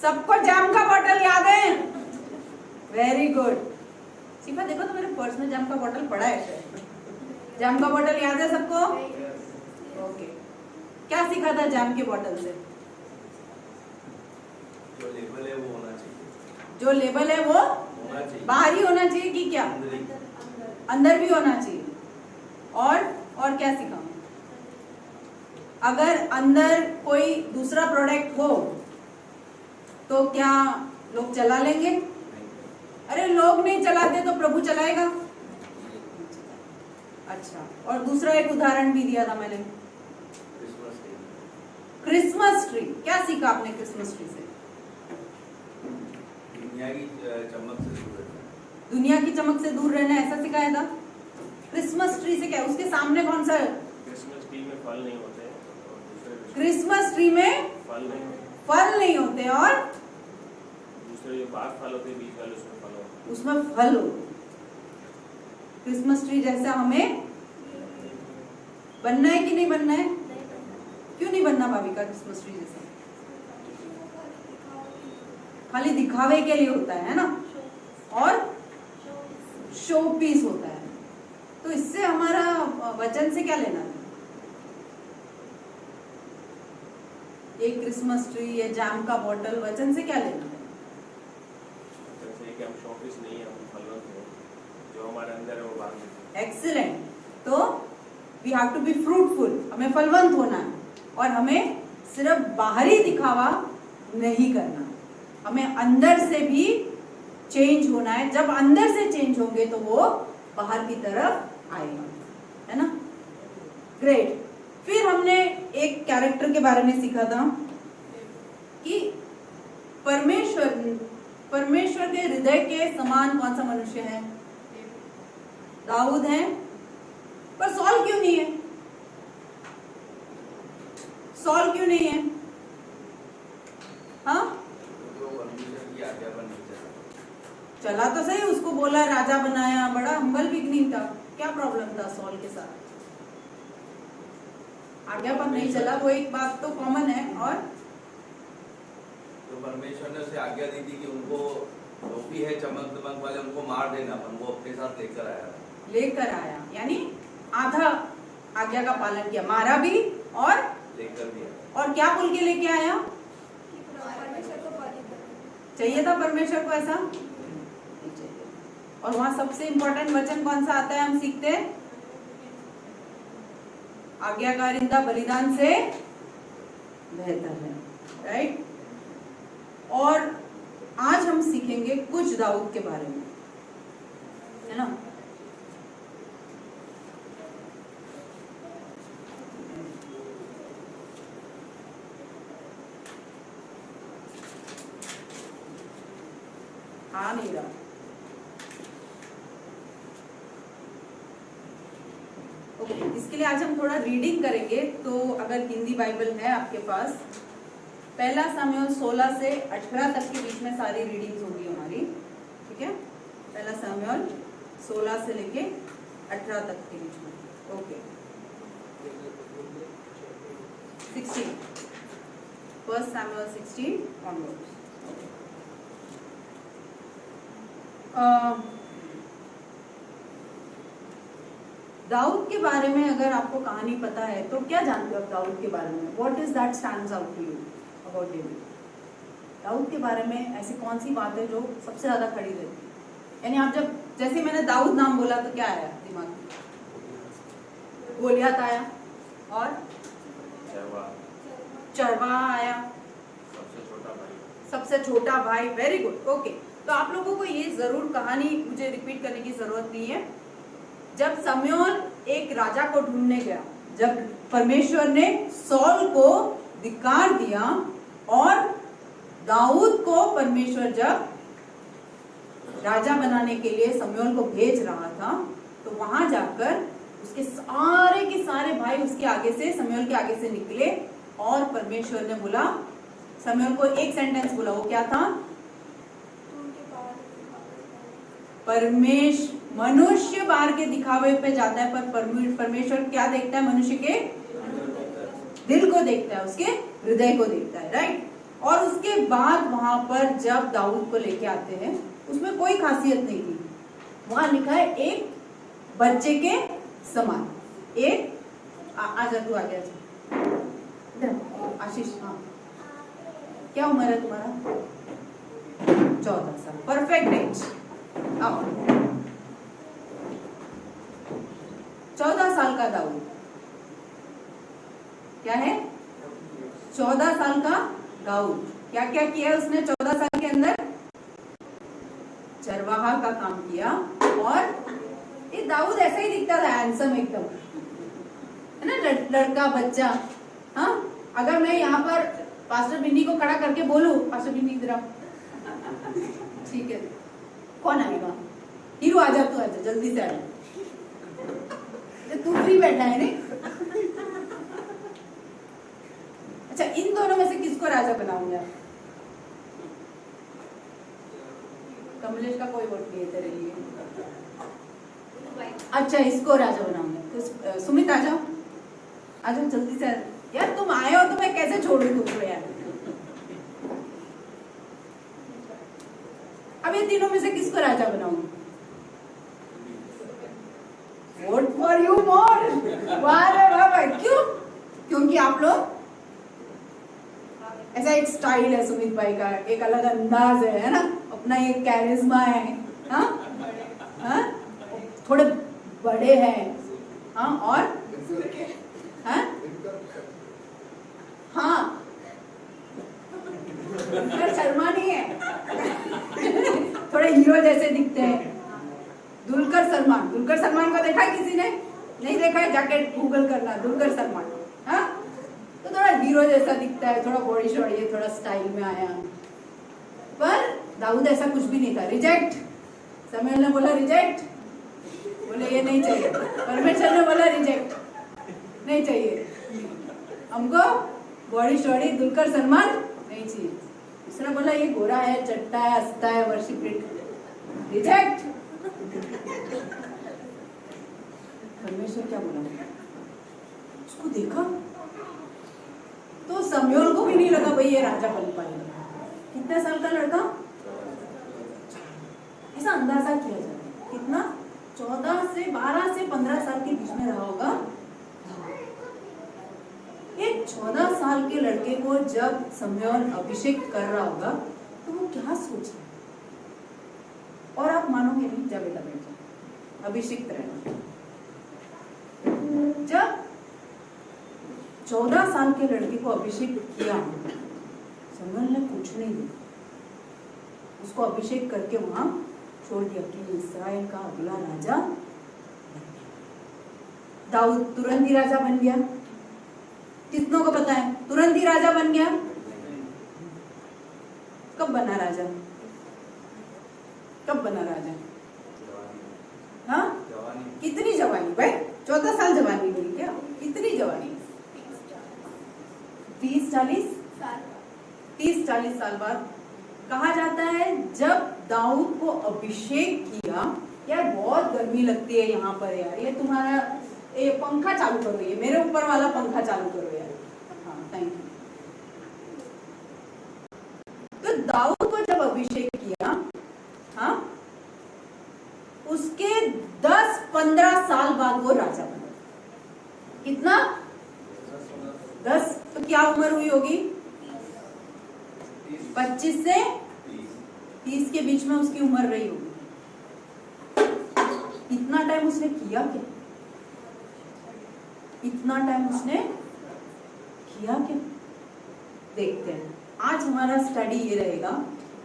सबको जाम का बॉटल याद है? Very good. शिफा देखो तो मेरे पर्स में जाम का बॉटल पड़ा है शायद। जाम का बॉटल याद है सबको? ओके। क्या सीखा था जाम के बॉटल से? जो लेबल है वो होना चाहिए। जो लेबल है वो होना चाहिए। बाहर ही होना चाहिए कि क्या? अंदर भी होना चाहिए। और क्या सीखा? अगर अंदर कोई दूसरा प्रोडक्ट हो तो क्या लोग चला लेंगे? अरे लोग नहीं चलाते तो प्रभु चलाएगा। अच्छा, और दूसरा एक उदाहरण भी दिया था मैंने, क्रिसमस ट्री। क्या सीखा आपने क्रिसमस ट्री से? दुनिया की चमक से दूर रहना। दुनिया की चमक से दूर रहना, ऐसा सिखाया था। क्रिसमस ट्री से क्या, उसके सामने कौन सा? क्रिसमस ट्री में फल नहीं होते और दूसरे क्रिसमस ट्री में फल नहीं होते और दूसरे जो बाग फल होते हैं बीज वाले उसमें फल हो। क्रिसमस ट्री जैसा हमें बनना है कि नहीं बनना है? क्यों नहीं बनना भाविका क्रिसमस ट्री जैसा? खाली दिखावे के लिए होता है ना, और शो पीस होता है। तो इससे हमारा वचन से क्या लेना है? ये क्रिसमस ट्री, ये जाम का बॉटल, वचन से क्या लेना है? कि हम शौकीस नहीं है, हम फलवंत हैं, जो हमारे अंदर है वो बाहर निकले। एक्सीलेंट। तो we have to be fruitful, हमें फलवंत होना है और हमें सिर्फ बाहरी दिखावा नहीं करना, हमें अंदर से भी चेंज होना है। जब अंदर से चेंज होंगे तो वो बाहर की तरफ आएगा, है ना? ग्रेट। फिर हमने एक कैरेक्टर के बारे में सीखा था कि परमेश्वर के हृदय के समान कौन सा मनुष्य है? दाऊद है। पर सॉल क्यों नहीं है? सॉल क्यों नहीं है? हाँ, चला तो सही, उसको बोला राजा बनाया, बड़ा हम्बल बिगनिंग था, क्या प्रॉब्लम था सॉल के साथ? आज्ञा पर नहीं चला, वो एक बात तो कॉमन है। और तो परमेश्वर ने उसे आज्ञा दी थी कि उनको जो भी है चमक दमक वाले उनको मार देना, पर वो अपने साथ लेकर आया, यानी आधा आज्ञा का पालन किया, मारा भी और लेकर दिया। और क्या बोल के लेके आया? चाहिए था परमेश्वर को ऐसा? और वहां सबसे इंपॉर्टेंट वचन कौन सा आता है? हम सीखते हैं आज्ञाकारिता बलिदान से बेहतर है, राइट? और आज हम सीखेंगे कुछ दाऊद के बारे में, है ना? आ नहीं रहा। ओके, इसके लिए आज हम थोड़ा रीडिंग करेंगे। तो अगर हिंदी बाइबल है आपके पास, पहला सामुएल 16 से 18 तक के बीच में सारी रीडिंग्स होगी हमारी, ठीक है? पहला सामुएल 16 से लेके 18 तक के बीच में। Okay, 16, first Samuel 16 onwards. Daud के बारे में अगर आपको कहानी पता है तो क्या जानते हो आप दाऊद के बारे में? What is that stands out to you about David? Daud के बारे में ऐसी कौन सी बात है जो सबसे ज्यादा खड़ी रहती है? यानी आप जब, जैसे मैंने दाऊद नाम बोला तो क्या आया दिमाग में? गोलियत आया और चरवाहा आया, सबसे छोटा भाई। Very good. ओके, तो आप लोगों को ये जरूर कहानी मुझे रिपीट करने की जरूरत नहीं है। जब शमूएल एक राजा को ढूंढने गया, जब परमेश्वर ने सॉल को धिक्कार दिया और दाऊद को परमेश्वर जब राजा बनाने के लिए शमूएल को भेज रहा था, तो वहां जाकर उसके सारे के सारे भाई उसके आगे से, शमूएल के आगे से निकले और परमेश्वर ने बोला, शमूएल को एक सेंटेंस बोला। वो क्या था? मनुष्य बाहर के दिखावे पे जाता है, पर परमेश्वर क्या देखता है? मनुष्य के दिल को देखता है, उसके हृदय को देखता है, राइट? और उसके बाद वहां पर जब दाऊद को लेके आते हैं उसमें कोई खासियत नहीं थी, वहां लिखा है एक बच्चे के समान। एक आजा तू आ गया आशीष। हाँ क्या उम्र है तुम्हारा? 14 साल, परफेक्ट एज। आओ 14 साल का दाऊद क्या है? 14 साल का दाऊद क्या क्या किया है उसने 14 साल के अंदर? चरवाहा का काम किया। और ये दाऊद ऐसा ही दिखता था, हैंडसम एकदम, है ना, लड़का बच्चा। हाँ अगर मैं यहाँ पर पास्टर बिन्नी को खड़ा करके बोलूं, पास्टर बिन्नी इधर आओ, ठीक है, कौन आएगा? हीरो आजा, तू आजा, जल्दी से आजा, तू फ्री बैठा है नहीं? अच्छा इन दोनों में से किसको राजा बनाऊंगा? कमलेश का कोई वोट नहीं है तेरे लिए। अच्छा इसको राजा बनाऊंगा तो सुमित आ जाओ, आ जाओ जल्दी से। यार तुम आए हो तो मैं कैसे छोड़ू तुमको यार। अब ये तीनों में से किसको राजा बनाऊंगा? Vote for you more. वाह रे वाह भाई, क्यों? क्योंकि आप लोग ऐसा एक स्टाइल है सुमित भाई का, एक अलग अंदाज है ना, अपना ये कैरिज्मा है। हाँ हाँ थोड़े बड़े हैं। हाँ और हाँ हाँ शर्मा नहीं है। थोड़े हीरो जैसे दिखते हैं। दुलकर सलमान, दुलकर सलमान को देखा है किसी ने? नहीं देखा है? जाके गूगल करना दुलकर सलमान। हाँ तो थोड़ा हीरो जैसा दिखता है, थोड़ा बॉडी शॉडी है, थोड़ा स्टाइल में आया। पर दाऊद ऐसा कुछ भी नहीं था। रिजेक्ट। समूएल ने बोला रिजेक्ट, बोले ये नहीं चाहिए। परमेश्वर ने बोला रिजेक्ट, नहीं चाहिए हमको, बॉडी शॉडी दुलकर सलमान नहीं चाहिए। उसने बोला ये गोरा है, चट्टा है, हंसता है, वर्शिप रिजेक्ट। परमेश्वर क्या बोला? उसको देखा तो समूएल को भी नहीं लगा भाई ये राजा बन पाएगा। कितने साल का लड़का? ऐसा अंदाजा किया जाता है कितना? 12 से 15 साल के बीच में रहा होगा। एक 14 साल के लड़के को जब समूएल अभिषेक कर रहा होगा तो वो क्या सोच रहा? और आप मानोगे नहीं, जब बेटा बैठ जाओ, अभिषेक रहना। जब 14 साल के लड़के को अभिषेक किया, समूएल ने कुछ नहीं दिया, उसको अभिषेक करके वहां छोड़ दिया कि इस्राएल का अगला राजा। दाऊद तुरंत ही राजा बन गया। कितनों को पता है? तुरंत ही राजा बन गया। कब बना राजा? कब बना राजा? हाँ कितनी जवानी भाई? 14 साल जवानी हुई क्या? कितनी जवानी? 30-40 साल बाद। कहा जाता है जब दाऊद को अभिषेक किया, यार बहुत गर्मी लगती है यहाँ पर यार, ये तुम्हारा ये पंखा चालू करो, ये मेरे ऊपर वाला पंखा चालू करो यार। हाँ थैंक यू। तो दाऊद को जब अभिषेक किया, हाँ उसके 10-15 साल बाद वो राजा बना। कितना? 10। तो क्या उम्र हुई होगी? 25 से 30 के बीच में उसकी उम्र रही होगी। इतना टाइम उसने किया क्या? इतना टाइम उसने किया क्या? देखते हैं। आज हमारा स्टडी ये रहेगा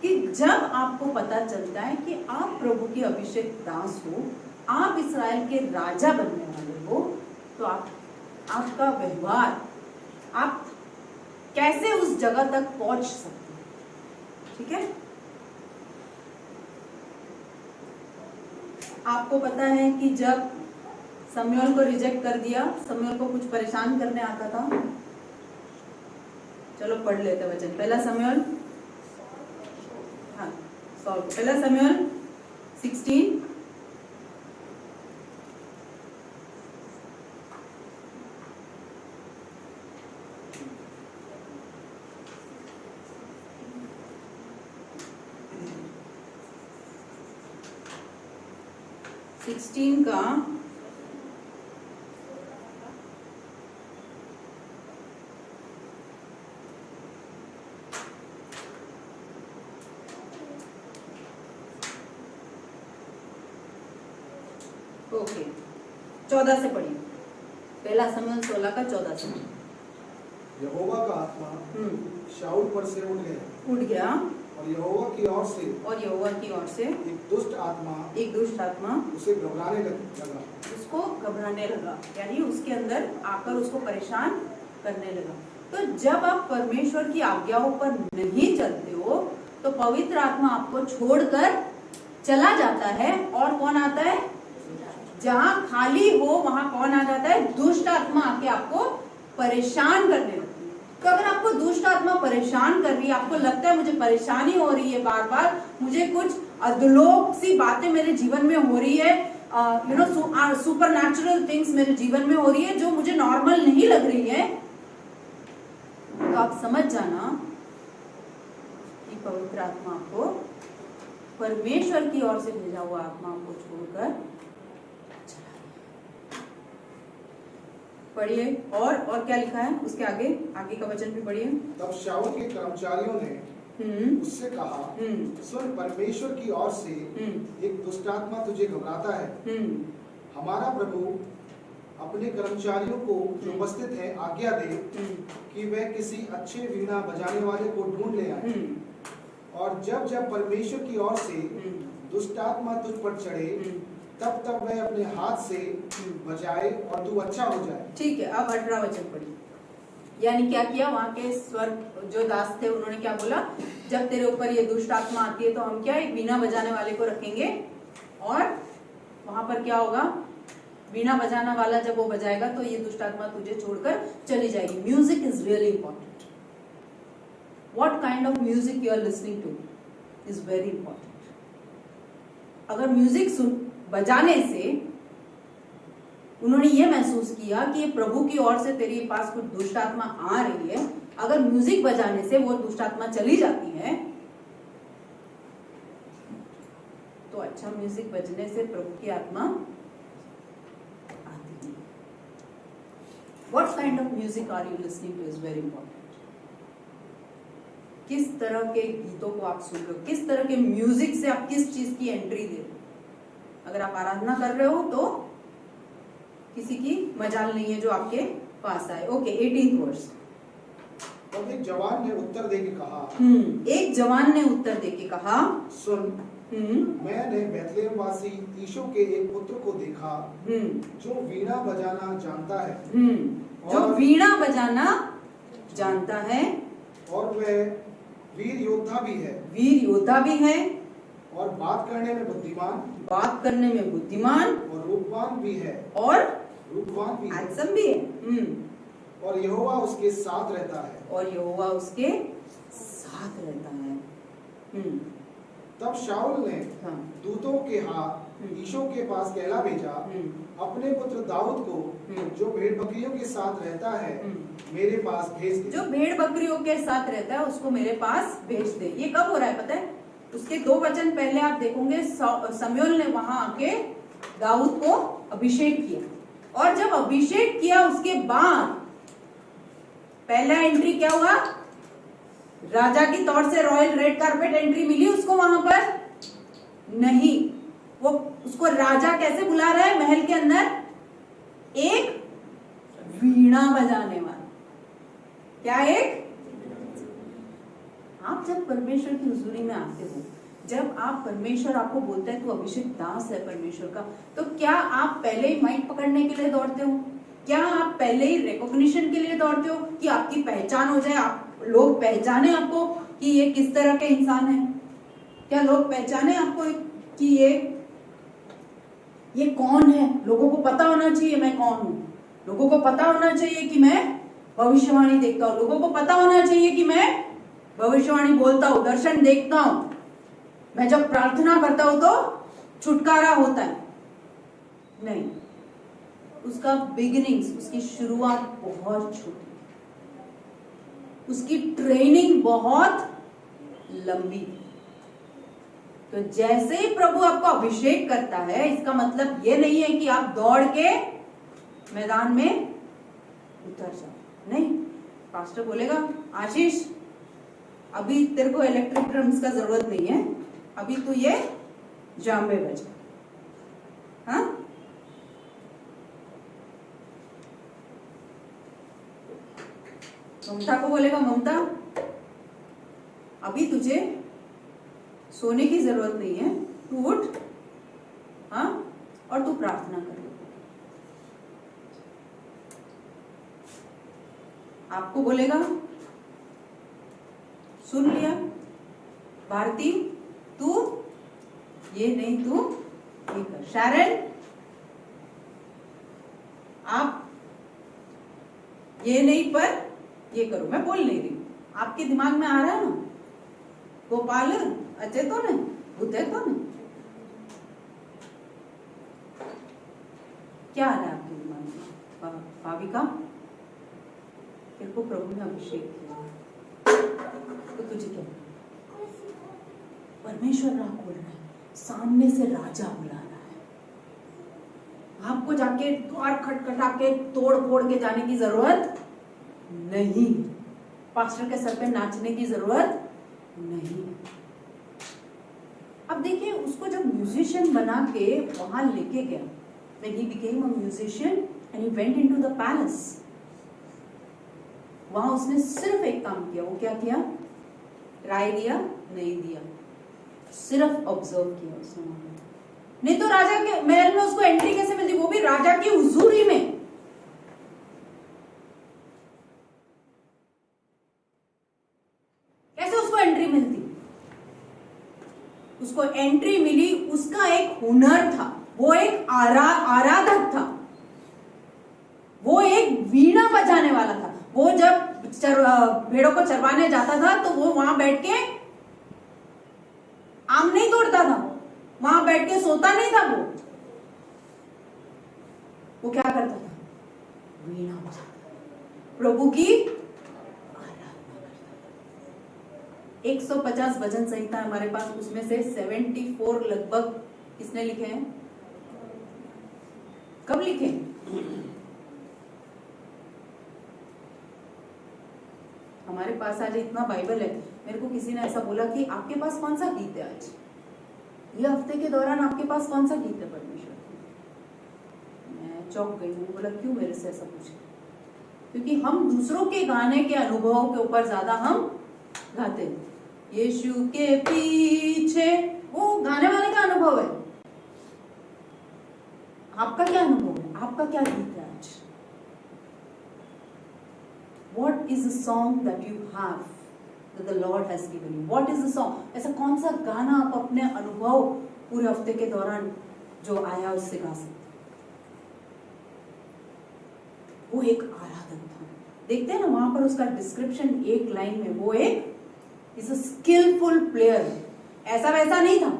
कि जब आपको पता चलता है कि आप प्रभु की अभिषेक दास हो, आप इस्राएल के राजा बनने वाले हो, तो आपका व्यवहार, आप कैसे उस जगह तक पहुंच सकते हैं। ठीक है? आपको पता है कि जब समूएल को रिजेक्ट कर दिया, समूएल को कुछ परेशान करने आता था। चलो पढ़ लेते वचन। पहला समूएल, हाँ पहला समूएल 16 16 16 का ओके 14 से पढ़िए। पहला समूएल 16 का 14 से। यहोवा का आत्मा शाऊल पर से उठ गया और यहोवा की ओर से एक दुष्ट आत्मा उसे घबराने लगा, उसको घबराने लगा, यानी उसके अंदर आकर उसको परेशान करने लगा। तो जब आप परमेश्वर की आज्ञाओं पर नहीं चलते हो तो पवित्र आत्मा आपको छोड़कर चला जाता है और कौन आता है? जहां खाली हो वहां कौन आ जाता है? दुष्ट आत्मा आके आपको परेशान करने लगती है। तो अगर आपको दुष्ट आत्मा परेशान कर रही है, आपको लगता है मुझे परेशानी हो रही है, बार बार मुझे कुछ अधलोक सी बातें मेरे जीवन में हो रही है, सुपर नेचुरल थिंग्स मेरे जीवन में हो रही है जो मुझे नॉर्मल नहीं लग रही है, तो आप समझ जाना कि पवित्र आत्मा आपको, परमेश्वर की ओर से भेजा हुआ आत्मा आपको छोड़कर पढ़िए। और क्या लिखा है उसके आगे का वचन भी पढ़िए। तब शाऊल के कर्मचारियों ने उससे कहा, सुन, परमेश्वर की ओर से एक दुष्टात्मा तुझे घबराता है। हमारा प्रभु अपने कर्मचारियों को जो उपस्थित है आज्ञा दे कि वह किसी अच्छे वीणा बजाने वाले को ढूंढ ले आए, और जब जब परमेश्वर की ओर से दुष्टात्मा तुझ पर चढ़े तब तब वह अपने हाथ से बजाए और तू अच्छा हो जाए। ठीक है, अब 18 वचन पढ़िए। यानी क्या किया वहां के स्वर्ग जो दास थे, उन्होंने क्या बोला? जब तेरे ऊपर ये दुष्ट आत्मा आती है तो हम क्या एक वीणा बजाने वाले को रखेंगे और वहां पर क्या होगा? वीणा बजाना वाला जब वो बजाएगा तो ये दुष्ट आत्मा तुझे छोड़कर चली जाएगी। Music is really important. What kind of music you are listening to is very important. अगर म्यूजिक बजाने से उन्होंने ये महसूस किया कि ये प्रभु की ओर से तेरे पास कुछ दुष्ट आत्मा आ रही है, अगर म्यूजिक बजाने से वो दुष्ट आत्मा चली जाती है तो अच्छा म्यूजिक बजने से प्रभु की आत्मा आती है। What kind of music are you listening to is very important. किस तरह के गीतों को आप सुन रहे हो, किस तरह के म्यूजिक से आप किस चीज की एंट्री दे रहे हो। अगर आप आराधना कर रहे हो तो किसी की मजाल नहीं है जो आपके पास आए। Okay, 18th verse. तब एक जवान ने उत्तर देके कहा, एक जवान ने उत्तर देके कहा, सुन, मैंने बेथलेहम वासी यीशु के एक पुत्र को देखा जो वीणा बजाना जानता है, जो वीणा बजाना जानता है और वह वीर योद्धा भी है और बात करने में बुद्धिमान और रूपवान भी है हैंडसम भी है। और यहोवा उसके साथ रहता है। तब शाऊल ने दूतों के हाथ यीशु के पास कहला भेजा, अपने पुत्र दाऊद को जो भेड़ बकरियों के साथ रहता है मेरे पास भेज दे। जो भेड़ बकरियों के साथ रहता है उसको मेरे पास भेज दे। ये कब हो रहा है पता है? उसके 2 वचन पहले आप देखोगे, शमूएल ने वहां आके दाऊद को अभिषेक किया, और जब अभिषेक किया उसके बाद पहला एंट्री क्या हुआ? राजा की तौर से रॉयल रेड कारपेट एंट्री मिली उसको वहां पर? नहीं, वो उसको राजा कैसे बुला रहा है महल के अंदर? एक वीणा बजाने वाला। क्या? एक। आप जब परमेश्वर की हुजूरी में आते हो, जब आप परमेश्वर आपको बोलता है तू अभिषेक दास है परमेश्वर का, तो क्या आप पहले ही माइक पकड़ने के लिए दौड़ते हो? क्या आप पहले ही रिकॉग्निशन के लिए दौड़ते हो कि आपकी पहचान हो जाए, आप लोग पहचाने आपको कि ये किस तरह के इंसान है? क्या लोग पहचाने आपको कि ये कौन है? लोगों को पता होना चाहिए मैं कौन हूं। लोगों को पता होना चाहिए कि मैं भविष्यवाणी देखता हूं। लोगों को पता होना चाहिए कि मैं भविष्यवाणी बोलता हूं, दर्शन देखता हूं। मैं जब प्रार्थना करता हूं तो छुटकारा होता है। नहीं, उसका बिगिनिंग्स, उसकी शुरुआत बहुत छोटी, उसकी ट्रेनिंग बहुत लंबी। तो जैसे ही प्रभु आपको अभिषेक करता है, इसका मतलब ये नहीं है कि आप दौड़ के मैदान में उतर जाओ। नहीं, पास्टर बोलेगा आशीष अभी तेरे को इलेक्ट्रिक ड्रम्स का जरूरत नहीं है, अभी तू ये जाम्बे बजा। हाँ, ममता को बोलेगा ममता अभी तुझे सोने की जरूरत नहीं है, तू उठ, हाँ, और तू प्रार्थना कर। आपको बोलेगा सुन लिया भारती, तू ये नहीं, तू ये कर। शारन आप ये नहीं पर ये करो। मैं बोल नहीं रही हूं, आपके दिमाग में आ रहा है ना, गोपाल अच्छे तो न बुद्धे तो न, क्या आ रहा है आपके दिमाग में? भाविका तेरे को प्रभु ने अभिषेक किया तो तुझे क्या परमेश्वर राह खोल रहा है, सामने से राजा बुला रहा है। आपको जाके द्वार खटखटा के तोड़ फोड़ के जाने की जरूरत नहीं, पास्टर के सर पे नाचने की जरूरत नहीं। अब देखिए उसको जब म्यूजिशियन बना के वहां लेके गया, when he became a musician and he went into the palace, वहां उसने सिर्फ एक काम किया। वो क्या किया? राय दिया नहीं दिया, सिर्फ ऑब्जर्व किया उसने। नहीं तो राजा के महल में उसको एंट्री कैसे मिलती, वो भी राजा की हुजूरी में। कैसे उसको एंट्री मिलती? उसको एंट्री मिली, उसका एक हुनर था, वो एक आराधक था, वो एक वीणा बजाने वाला था। वो जब भेड़ों को चरवाने जाता था तो वो वहां बैठ के आम नहीं तोड़ता था, वहां बैठ के सोता नहीं था। वो क्या करता था? वीणा बजाता, प्रभु की आराधना करता। 150 भजन संहिता हमारे पास, उसमें से 74 लगभग किसने लिखे हैं? कब लिखे? हमारे पास आज इतना बाइबल है। मेरे को किसी ने ऐसा बोला कि आपके पास कौन सा गीत है आज, ये हफ्ते के दौरान आपके पास कौन सा गीत है परमेश्वर? मैं चौंक गई हूँ, बोला क्यों मेरे से ऐसा पूछे? क्योंकि हम दूसरों के गाने के अनुभवों के ऊपर ज्यादा हम गाते हैं। यीशु के पीछे, वो गाने वाले का अनुभव है। आपका क्या अनुभव है? आपका क्या गीत है आज? What is the song that you have that the Lord has given you? What is the song? ऐसा कौन सा गाना आप अपने अनुभव पूरे हफ्ते के दौरान जो आया उससे गा सकते? वो एक आराधक था। देखते हैं ना वहां पर उसका डिस्क्रिप्शन एक लाइन में, वो एक इज अ स्किलफुल प्लेयर। ऐसा वैसा नहीं था,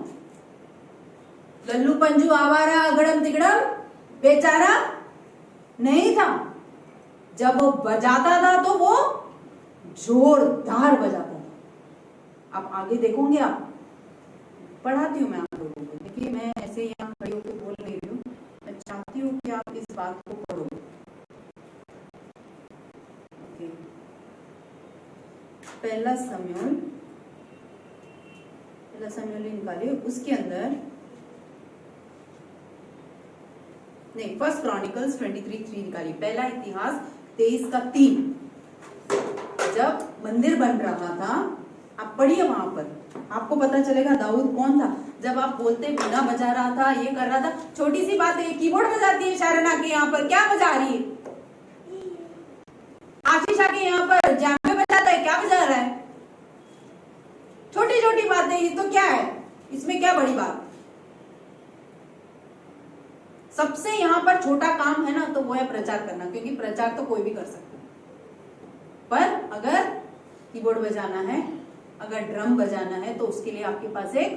लल्लू पंजू आवारा अगड़म तिगड़म बेचारा नहीं था। जब वो बजाता था तो वो जोरदार बजाता था। आप आगे देखोगे, आप पढ़ाती हूँ मैं आप लोगों को। देखिए मैं ऐसे यहाँ खड़ी होकर बोल नहीं रही हूँ, मैं चाहती हूँ कि आप इस बात को पढ़ो। ओके, पहला समूएल निकालिए, उसके अंदर नहीं, फर्स्ट क्रॉनिकल्स 23:3 निकालिए। पहला इतिहास 23:3। जब मंदिर बन रहा था, आप पढ़िए वहां पर, आपको पता चलेगा दाऊद कौन था। जब आप बोलते वीणा बजा रहा था, ये कर रहा था, छोटी सी बात है, कीबोर्ड बजाती है शारना के यहाँ पर, क्या बजा रही है? आशीषा के यहाँ पर जामे बजाता है, क्या बजा रहा है? छोटी छोटी बातें, ये तो क्या है, इसमें क्या बड़ी बात? सबसे यहाँ पर छोटा काम है ना, तो वो है प्रचार करना, क्योंकि प्रचार तो कोई भी कर सकता है। पर अगर कीबोर्ड बजाना है, अगर ड्रम बजाना है, तो उसके लिए आपके पास एक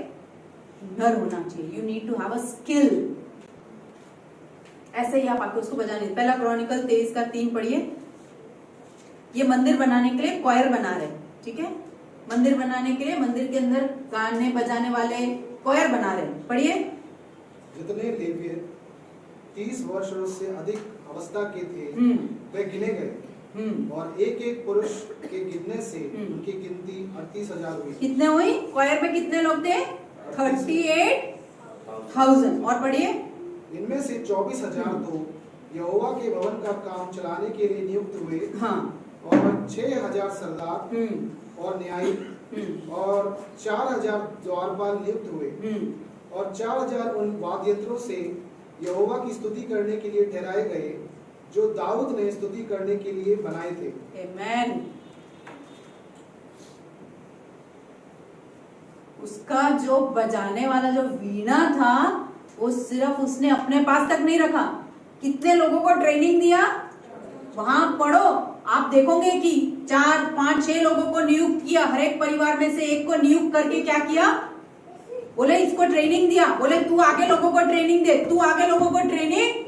हुनर होना चाहिए। You need to have a skill. ऐसे ही आप आके उसको बजाने। पहला क्रॉनिकल 23:3 पढ़िए। ये मंदिर बनाने के लिए क्वायर बना रहे, ठीक है? मंदिर बनाने के लिए मंदिर के अंदर गाने बजाने वाले क्वायर बना रहे हैं। पढ़िए। जितने लेवीय 30 वर्ष और उससे अधिक अवस्था के थे वे गिने गए और एक एक पुरुष के गिनने से उनकी गिनती 38,000 हुई। कितने हुई? क्वायर में कितने लोग थे? 38,000। और पढ़िए। इनमें से 24,000 तो यहोवा के भवन का काम चलाने के लिए नियुक्त हुए। हाँ। और 6,000 सरदार और न्यायी और 4,000 द्वारपाल नियुक्त हुए और 4,000 उन वाद्ययंत्रों से यहोवा की स्तुति करने के लिए ठहराए गए जो दाऊद ने स्तुति करने के लिए बनाए थे। आमेन। उसका जो बजाने वाला जो वीणा था वो सिर्फ उसने अपने पास तक नहीं रखा। कितने लोगों को ट्रेनिंग दिया? वहां पढ़ो, आप देखोगे कि 4, 5, 6 लोगों को नियुक्त किया। हर एक परिवार में से एक को नियुक्त करके क्या किया? बोले इसको ट्रेनिंग दिया। बोले तू आगे लोगों को ट्रेनिंग दे, तू आगे लोगों को ट्रेनिंग।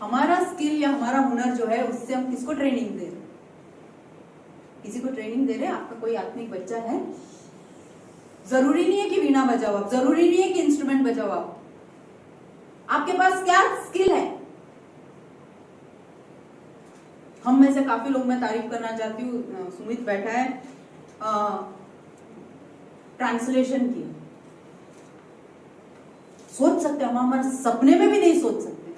हमारा स्किल या हमारा हुनर जो है उससे हम किसको ट्रेनिंग दे रहे? किसी को ट्रेनिंग दे रहे? आपका कोई आत्मिक बच्चा है? जरूरी नहीं है कि वीणा बजाओ आप, जरूरी नहीं है कि इंस्ट्रूमेंट बजाओ आप। आपके पास क्या स्किल है? हम में से काफी लोग, मैं तारीफ करना चाहती हूँ, सुमित बैठा है, ट्रांसलेशन की। सोच सकते हम हमारे सपने में भी नहीं सोच सकते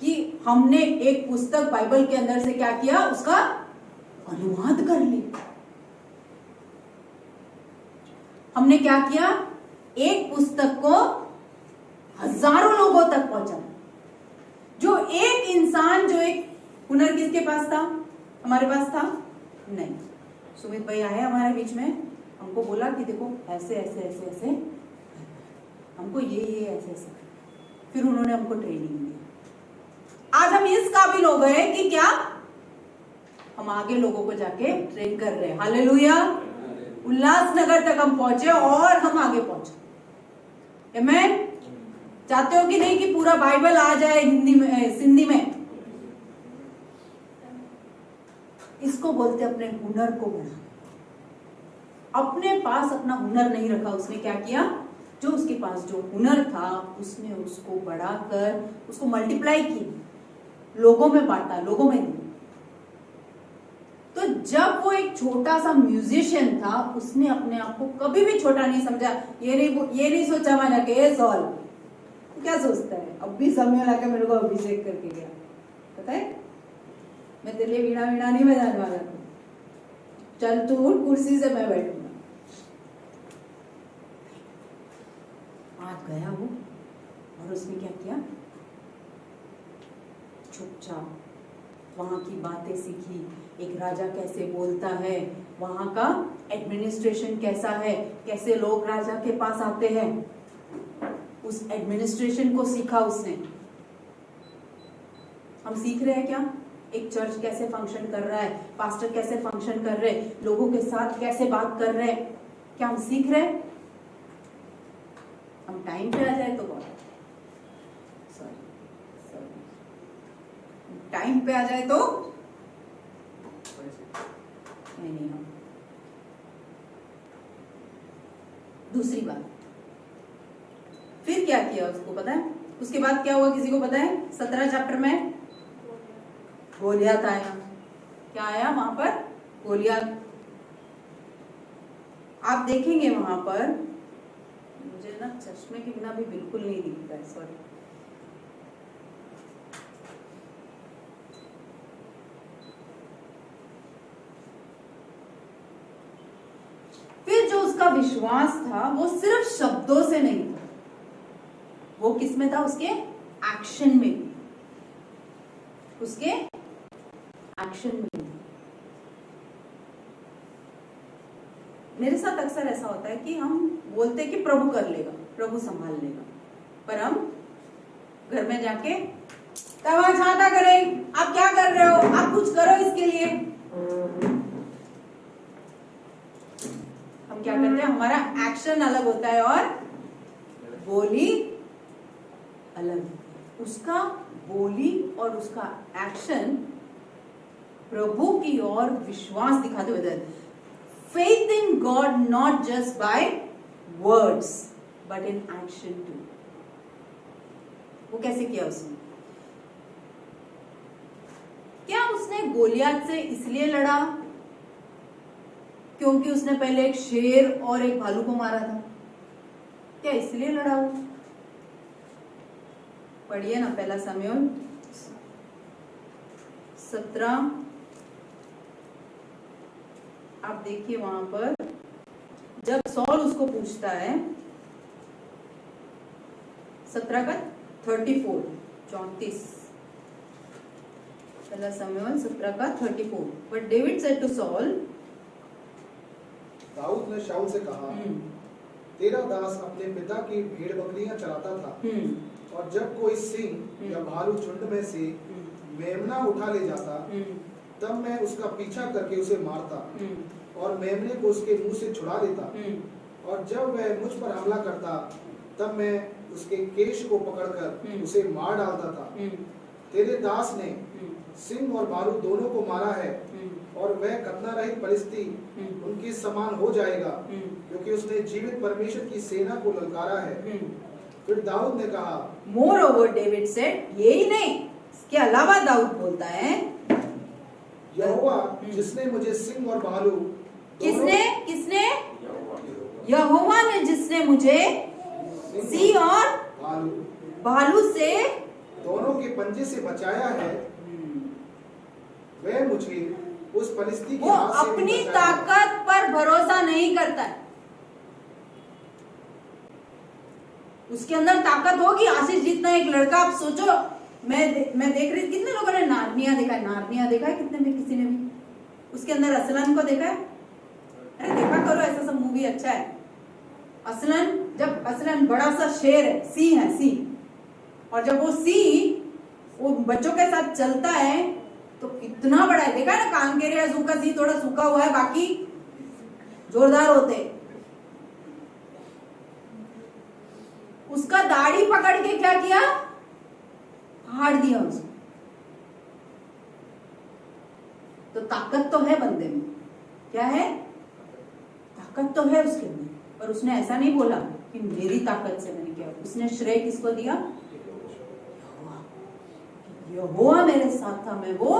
कि हमने एक पुस्तक बाइबल के अंदर से क्या किया? उसका अनुवाद कर लिया। हमने क्या किया? एक पुस्तक को हजारों लोगों तक पहुंचा। जो एक इंसान, जो एक हुनर किसके पास था? हमारे पास था नहीं। सुमित भाई आए हमारे बीच में, हमको बोला कि देखो ऐसे ऐसे ऐसे ऐसे, हमको ये ऐसे ऐसे, फिर उन्होंने हमको ट्रेनिंग दी। आज हम इस काबिल हो गए कि क्या हम आगे लोगों को जाके ट्रेन कर रहे हैं। हालेलुया। उल्लासनगर तक हम पहुंचे और हम आगे पहुंचे। आमेन। चाहते हो कि नहीं कि पूरा बाइबल आ जाए हिंदी में, सिंधी में? इसको बोलते अपने हुनर को बढ़ाना। अपने पास अपना हुनर नहीं रखा, उसने क्या किया? जो उसके पास जो हुनर था उसने उसको बढ़ाकर उसको मल्टीप्लाई किया, लोगों में बांटा, लोगों में दिया। तो जब वो एक छोटा सा म्यूजिशियन था उसने अपने आप को कभी भी छोटा नहीं समझा। ये नहीं सोचा मैंने कि ये सॉल्व, क्या सोचता है? अब भी समय लगा मेरे को अभिषेक करके गया, पता है मैं तेरे लिए वीणा नहीं बजाने वाला था। चल तू उठ कुर्सी से, मैं बैठूंगा। आज गया वो और उसने क्या किया? चुपचाप वहां की बातें सीखी। एक राजा कैसे बोलता है, वहां का एडमिनिस्ट्रेशन कैसा है, कैसे लोग राजा के पास आते हैं, उस एडमिनिस्ट्रेशन को सीखा उसने। हम सीख रहे हैं क्या? एक चर्च कैसे फंक्शन कर रहा है, पास्टर कैसे फंक्शन कर रहे हैं, लोगों के साथ कैसे बात कर रहे हैं, क्या हम सीख रहे हैं? हम टाइम पे आ जाए तो बहुत, टाइम पे आ जाए तो नहीं। हम दूसरी बात, फिर क्या किया उसको पता है? उसके बाद क्या हुआ किसी को पता है? 17 चैप्टर में गोलियत आया। क्या आया वहां पर? गोलियत। आप देखेंगे वहां पर, मुझे ना चश्मे के बिना भी बिल्कुल नहीं दिखता है, सॉरी। फिर जो उसका विश्वास था वो सिर्फ शब्दों से नहीं था, वो किस में था? उसके एक्शन में, उसके एक्शन में। मेरे साथ अक्सर ऐसा होता है कि हम बोलते हैं कि प्रभु कर लेगा, प्रभु संभाल लेगा, पर हम घर में जाके तवा छाता करें, आप क्या कर रहे हो, आप कुछ करो इसके लिए। हम क्या करते हैं? हमारा एक्शन अलग होता है और बोली अलग। उसका बोली और उसका एक्शन प्रभु की ओर विश्वास दिखाते हुए, faith in God not just by words but in action too. वो कैसे किया उसने? क्या उसने गोलियत से इसलिए लड़ा क्योंकि उसने पहले एक शेर और एक भालू को मारा था? क्या इसलिए लड़ा वो? पढ़िए ना पहला शमूएल 17, आप देखिए वहां पर जब सॉल उसको पूछता है 17 का 34 पहला शमूएल 17 का 34। But David said to Saul, दाऊद ने शाऊल से कहा, तेरा दास अपने पिता की भेड़ बकरियां चराता था, और जब कोई सिंह या भालू झुंड में से मेमना उठा ले जाता, तब मैं उसका पीछा करके उसे मारता और मेमने को उसके मुंह से छुड़ा देता, और जब वह मुझ पर हमला करता तब मैं उसके केश को पकड़कर उसे मार डालता था। तेरे दास ने सिंह और भालू दोनों को मारा है, और वह खतना रहित फलिस्ती उनके समान हो जाएगा, क्योंकि उसने जीवित परमेश्वर की सेना को ललकारा है। फिर दाऊद ने कहा, मोर ओवर डेविड सेड, यही नहीं इसके अलावा दाऊद बोलता है, यहोवा जिसने मुझे सिंह और भालू किसने यहोवा ने जिसने मुझे सिंह और भालू से दोनों के पंजे से बचाया है, वह मुझे उस फलिस्ती के वो हाथ से भी अपनी बचाएगा। ताकत पर भरोसा नहीं करता है। उसके अंदर ताकत होगी। आशीष जितना एक लड़का, आप सोचो, मैं देख रही, कितने लोगों ने नार्निया देखा है? नार्निया देखा है कितने में? किसी ने भी? उसके अंदर असलन को देखा है? अरे देखा करो, ऐसा सब मूवी अच्छा है। असलन, जब असलन बड़ा सा शेर है, सी, और जब वो बच्चों के साथ चलता है तो कितना बड़ा है। देखा है ना? कांकेरिया जू का सी थोड़ा सूखा हुआ है, बाकी जोरदार होते। उसका दाढ़ी पकड़ के क्या किया? फाड़ दिया उसको। तो ताकत तो है बंदे में। क्या है? ताकत तो है उसके अंदर। पर उसने ऐसा नहीं बोला कि मेरी ताकत से मैंने किया। उसने श्रेय किसको दिया? यहोवा मेरे साथ था, मैं वो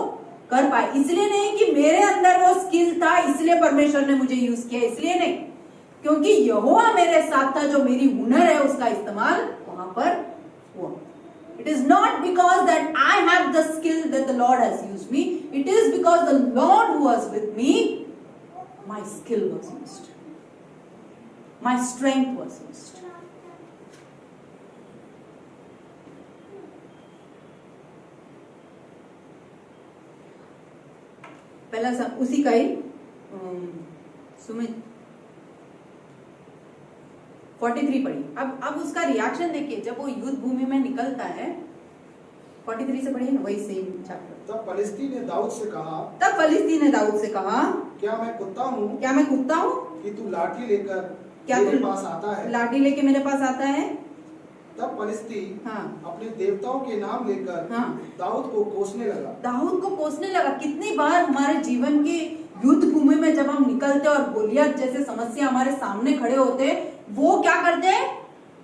कर पाई। इसलिए नहीं कि मेरे अंदर वो स्किल था इसलिए परमेश्वर ने मुझे यूज किया, इसलिए नहीं, क्योंकि यहोवा मेरे साथ था। जो मेरी हुनर है उसका इस्तेमाल वहां पर हुआ। It is not because that I have the skill that the Lord has used me. It is because the Lord who was with me, my skill was used. My strength was used. पहला सा उसी का ही सुमित 43 पढ़ी। अब उसका reaction देखिए जब वो युद्ध भूमि में निकलता है। 43 से पढ़िए ना, वही सेम चैप्टर। तब फलिस्ती ने दाऊद से कहा, क्या मैं कुत्ता हूँ कि तू लाठी लेकर मेरे पास आता है? लाठी लेके मेरे पास आता है। तब फलिस्ती अपने देवताओं के नाम लेकर दाऊद को कोसने लगा। कितनी बार हमारे जीवन के युद्ध भूमि में जब हम निकलते और गोलियत जैसे समस्या हमारे सामने खड़े होते, वो क्या करते हैं?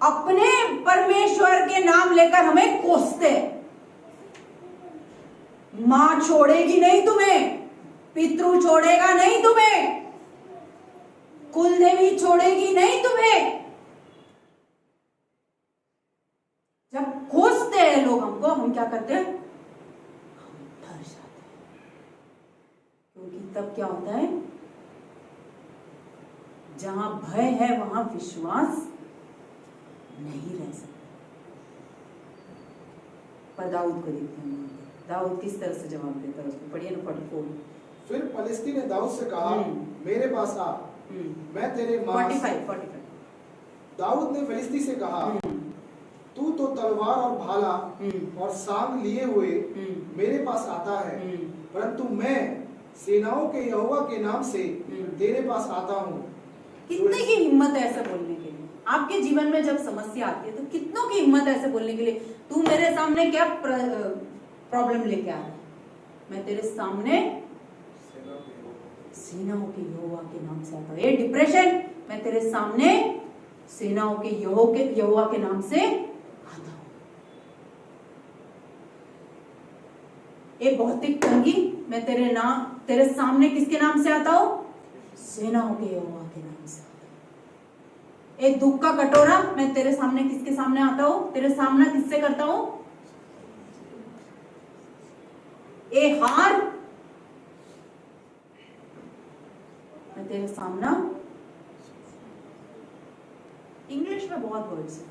अपने परमेश्वर के नाम लेकर हमें कोसते। मां छोड़ेगी नहीं तुम्हें, पितृ छोड़ेगा नहीं तुम्हें, कुल देवी छोड़ेगी नहीं तुम्हें। जब कोसते हैं लोग हमको, हम क्या करते हैं? हम डर जाते हैं। क्योंकि तब क्या होता है? जहां भय है वहां विश्वास नहीं रह सकता। पर दाऊद को देखते हैं, दाऊद किस तरह से जवाब देता है उसको। पढ़िए ना 44। फिर फलिस्ती ने दाऊद से कहा, मेरे पास आ, मैं तेरे मांस। 45। दाऊद ने फलिस्ती से कहा, तू तो तलवार और भाला और सांग लिए हुए मेरे पास आता है, परंतु मैं सेनाओं के यहोवा के नाम से तेरे पास आता हूँ। कितने की हिम्मत है ऐसे बोलने के लिए? आपके जीवन में जब समस्या आती है तो कितनों की हिम्मत है ऐसे बोलने के लिए? तू मेरे सामने क्या प्रॉब्लम लेके आ रहा है? मैं तेरे सामने सेनाओं के यहोवा के नाम से आता हूँ। ये डिप्रेशन, मैं तेरे सामने सेनाओं के यहोवा के नाम से आता हूं। ए भौतिक तंगी, मैं तेरे सामने किसके नाम से आता हूं? सेनाओं के यहोवा के नाम से आता हूं। ए दुख का कटोरा, मैं तेरे सामने किसके सामने आता हूं? तेरे सामना किससे करता हूं? ए हार, मैं तेरे सामना, इंग्लिश में बहुत वर्ड्स हैं।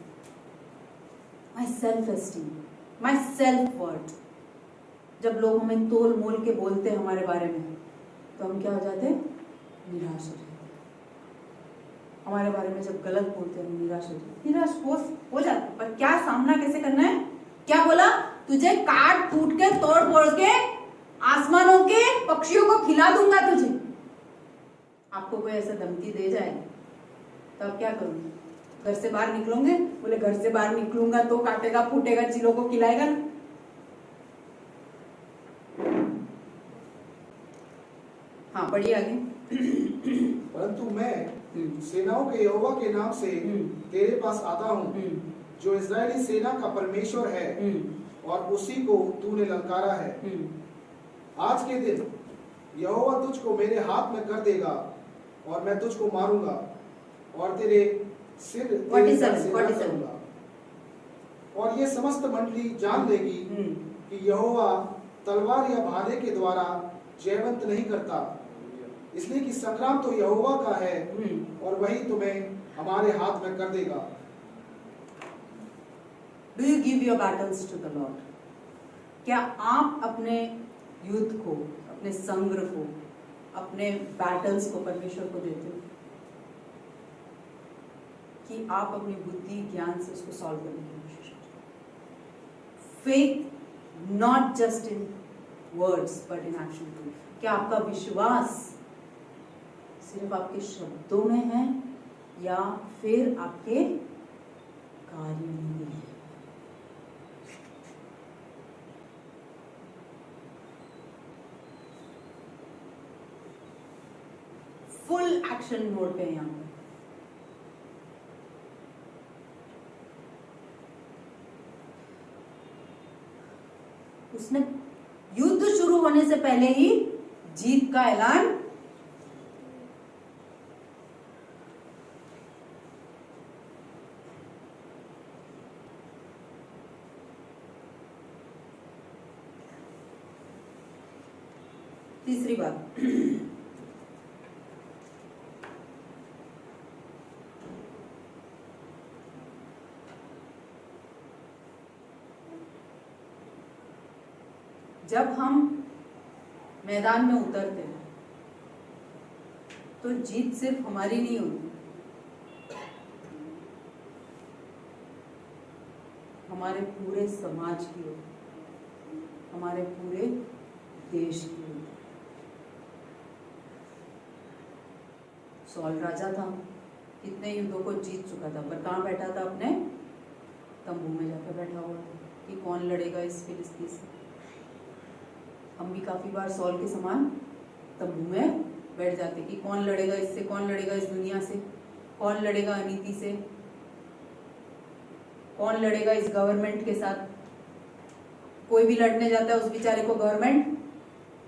My self esteem, my self worth. जब लोग हमें तोल मोल के बोलते हैं हमारे बारे में, तो हम क्या हो जाते हैं? निराश हो जाते हैं। हमारे बारे में जब गलत बोलते हैं, निराश हो जाते, निराश हो जाते। पर क्या सामना कैसे करना है? क्या बोला? तुझे काट फूट के तोड़ फोड़ के आसमानों के पक्षियों को खिला दूंगा तुझे। आपको कोई ऐसा धमकी दे जाए तो आप क्या करोगे? घर से बाहर निकलोगे? बोले घर से बाहर निकलूंगा तो काटेगा फूटेगा चिलों को खिलाएगा ना। हाँ पढ़िए आगे। परंतु मैं सेनाओं के यहोवा के नाम से तेरे पास आता हूँ, जो इजरायली सेना का परमेश्वर है, और उसी को तूने ललकारा है। आज के दिन यहोवा तुझको मेरे हाथ में कर देगा, और मैं तुझको मारूंगा और तेरे सिर तेरे सर से न करूंगा। और ये समस्त मंडली जान लेगी कि यहोवा तलवार या भाले के द्वारा जयवंत नहीं करता, इसलिए कि संग्राम तो यहोवा का है, और वही तुम्हें हमारे हाथ में कर देगा। Do you give your battles to the Lord? क्या आप अपने युद्ध को, अपने संग्रह को, अपने बैटल्स को परमेश्वर को देते हो? कि आप अपनी बुद्धि ज्ञान से उसको सॉल्व करने की कोशिश करते? Faith not just in words but in action. क्या आपका विश्वास सिर्फ आपके शब्दों में है या फिर आपके कार्यों में भी है? फुल एक्शन मोड पे यहां पर। उसने युद्ध शुरू होने से पहले ही जीत का ऐलान तीसरी बात, जब हम मैदान में उतरते हैं तो जीत सिर्फ हमारी नहीं होती, हमारे पूरे समाज की होती, हमारे पूरे देश की होती। सॉल राजा था, कितने युद्धों को जीत चुका था, पर कहाँ बैठा था? अपने तंबू में जाकर बैठा हुआ था कि कौन लड़ेगा इस फिलिस्ती से। हम भी काफी बार सॉल के समान तंबू में बैठ जाते कि कौन लड़ेगा इससे, कौन लड़ेगा इस दुनिया से, कौन लड़ेगा अनीति से, कौन लड़ेगा इस गवर्नमेंट के साथ। कोई भी लड़ने जाता है उस बेचारे को गवर्नमेंट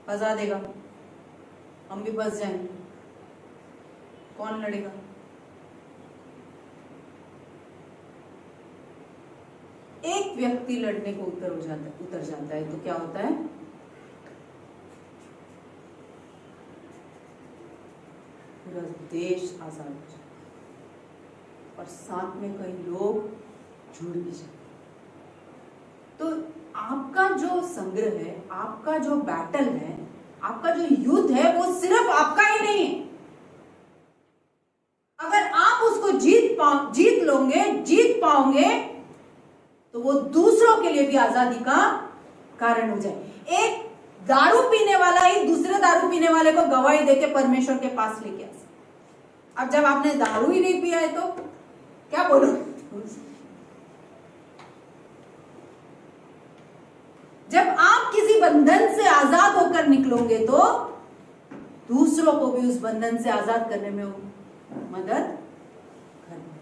फंसा देगा, हम भी फंस जाएंगे। कौन लड़ेगा? एक व्यक्ति लड़ने को उतर जाता है तो क्या होता है? पूरा देश आजाद हो जाता है और साथ में कई लोग जुड़ भी जाते। तो आपका जो संग्रह है, आपका जो बैटल है, आपका जो युद्ध है, वो सिर्फ आपका ही नहीं है। अगर आप उसको जीत पाओगे तो वो दूसरों के लिए भी आजादी का कारण हो जाए। एक दारू पीने वाला ही दूसरे दारू पीने वाले को गवाही देके परमेश्वर के पास लेके आ सकता। अब जब आपने दारू ही नहीं पिया है तो क्या बोलो? जब आप किसी बंधन से आजाद होकर निकलोगे तो दूसरों को भी उस बंधन से आजाद करने में मदद करना।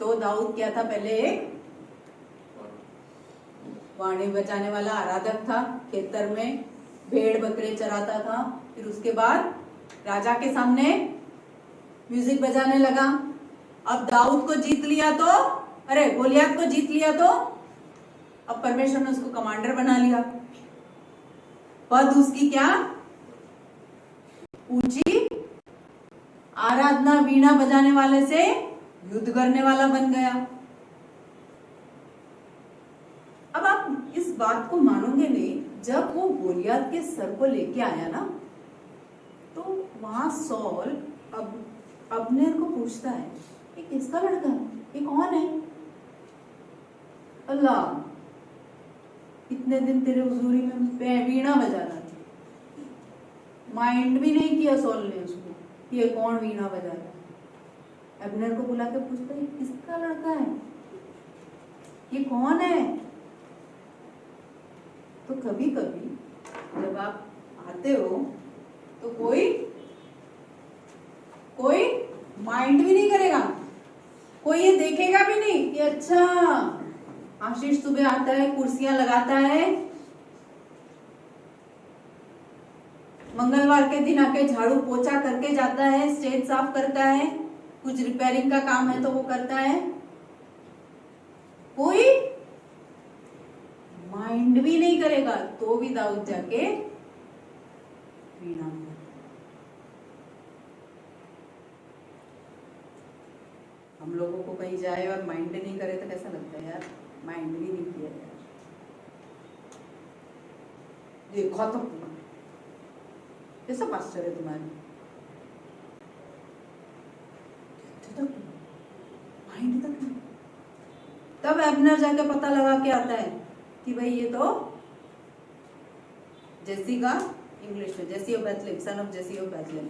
तो दाऊद क्या था? पहले एक वाणी बजाने वाला आराधक था, खेतर में भेड़ बकरे चराता था। फिर उसके बाद राजा के सामने म्यूजिक बजाने लगा। अब दाऊद को जीत लिया तो, अरे गोलियत को जीत लिया तो अब परमेश्वर ने उसको कमांडर बना लिया। पद उसकी क्या ऊंची, आराधना वीणा बजाने वाले से युद्ध करने वाला बन गया। अब आप इस बात को मानोगे नहीं, जब वो गोलियत के सर को लेके आया ना, तो वहां सॉल अब्नेर को पूछता है, ये किसका लड़का है? ये कौन है? अल्लाह, इतने दिन तेरे हुजूरी में वीणा बजा रहा था, माइंड भी नहीं किया सॉल ने उसको, ये कौन वीणा बजा रहा है। अब्नेर को बुला के पूछता है, ये किसका लड़का है? ये कौन है? तो कभी कभी जब आप आते हो तो कोई माइंड भी नहीं करेगा, कोई ये देखेगा भी नहीं कि अच्छा आशीष सुबह आता है, कुर्सियां लगाता है, मंगलवार के दिन आके झाड़ू पोछा करके जाता है, स्टेज साफ करता है, कुछ रिपेयरिंग का काम है तो वो करता है। कोई माइंड भी नहीं करेगा, तो भी दाऊद जाके वीणा। हम लोगों को कहीं जाए और माइंड नहीं करे तो कैसा लगता है यार, माइंड भी नहीं किया यार, देखो तो कैसा पास्टर है तुम्हारे, तो माइंड तक नहीं। तब एब्नर जाके पता लगा के आता है कि भाई ये तो जेसी का, इंग्लिश में Jesse of Bethlehem, son of Jesse of Bethlehem.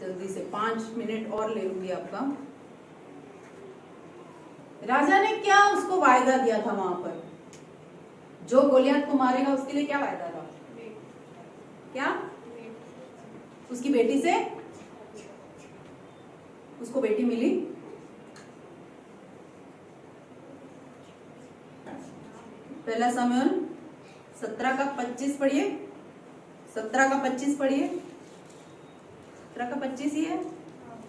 जल्दी से 5 मिनट और ले लूंगी आपका। राजा ने क्या उसको वायदा दिया था वहां पर? जो गोलियत को मारेगा उसके लिए क्या वायदा था? क्या? उसकी बेटी से उसको बेटी मिली। पहला शमूएल 17 का 25 पढ़िए, 17 का 25 पढ़िए। 17 का 25 ही है,